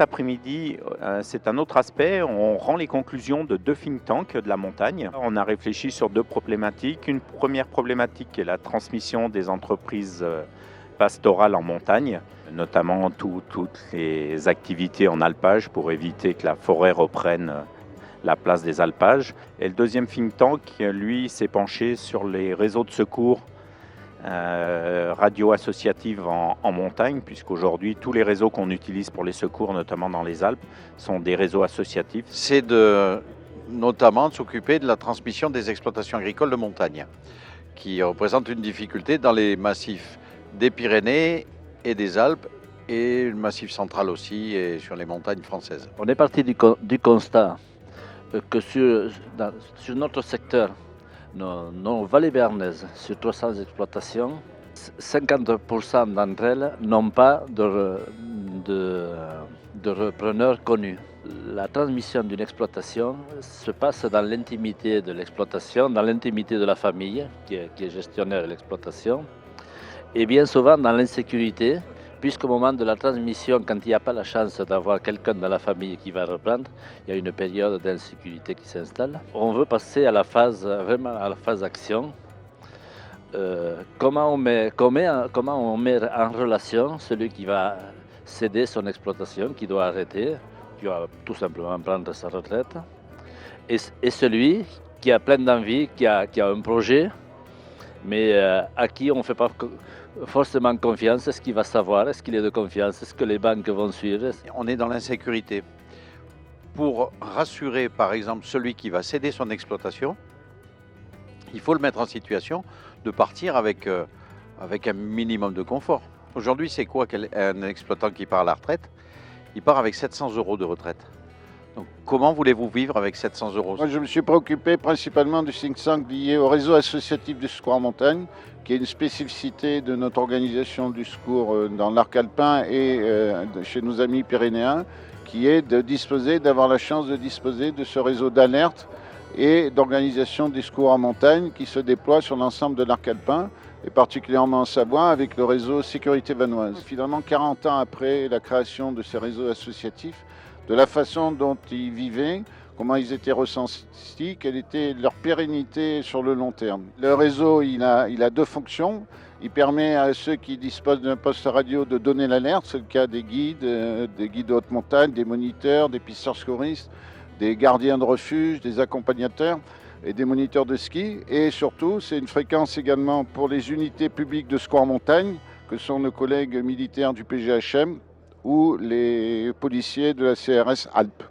cet après-midi, c'est un autre aspect. On rend les conclusions de 2 think tanks de la montagne. On a réfléchi sur 2 problématiques. Une première problématique qui est la transmission des entreprises pastorales en montagne, notamment toutes les activités en alpage pour éviter que la forêt reprenne la place des alpages. Et le deuxième think tank, lui, s'est penché sur les réseaux de secours radio associative en montagne, puisqu'aujourd'hui tous les réseaux qu'on utilise pour les secours, notamment dans les Alpes, sont des réseaux associatifs. C'est notamment de s'occuper de la transmission des exploitations agricoles de montagne, qui représente une difficulté dans les massifs des Pyrénées et des Alpes, et le massif central aussi, et sur les montagnes françaises. On est parti du constat que sur notre secteur, nos vallées bernaises, sur 300 exploitations, 50% d'entre elles n'ont pas de repreneurs connus. La transmission d'une exploitation se passe dans l'intimité de l'exploitation, dans l'intimité de la famille qui est gestionnaire de l'exploitation, et bien souvent dans l'insécurité, puisqu'au moment de la transmission, quand il n'y a pas la chance d'avoir quelqu'un dans la famille qui va reprendre, il y a une période d'insécurité qui s'installe. On veut passer à la phase, vraiment à la phase action. Comment on met en relation celui qui va céder son exploitation, qui doit arrêter, qui va tout simplement prendre sa retraite, et celui qui a plein d'envie, qui a un projet, mais à qui on ne fait pas forcément confiance. Est-ce qu'il va savoir? Est-ce qu'il est de confiance? Est-ce que les banques vont suivre? On est dans l'insécurité. Pour rassurer, par exemple, celui qui va céder son exploitation, il faut le mettre en situation de partir avec un minimum de confort. Aujourd'hui, c'est quoi un exploitant qui part à la retraite? Il part avec 700 € de retraite. Donc, comment voulez-vous vivre avec 700 €? Moi, je me suis préoccupé principalement du think tank lié au réseau associatif du secours en montagne, qui est une spécificité de notre organisation du secours dans l'arc alpin et chez nos amis pyrénéens, qui est d'avoir la chance de disposer de ce réseau d'alerte et d'organisation des secours en montagne qui se déploie sur l'ensemble de l'arc alpin, et particulièrement en Savoie avec le réseau Sécurité Vanoise. Finalement, 40 ans après la création de ces réseaux associatifs, de la façon dont ils vivaient, comment ils étaient ressentis, quelle était leur pérennité sur le long terme. Le réseau, il a 2 fonctions. Il permet à ceux qui disposent d'un poste radio de donner l'alerte, c'est le cas des guides de haute montagne, des moniteurs, des pisteurs secouristes, des gardiens de refuge, des accompagnateurs et des moniteurs de ski. Et surtout, c'est une fréquence également pour les unités publiques de secours en montagne, que sont nos collègues militaires du PGHM ou les policiers de la CRS Alpes.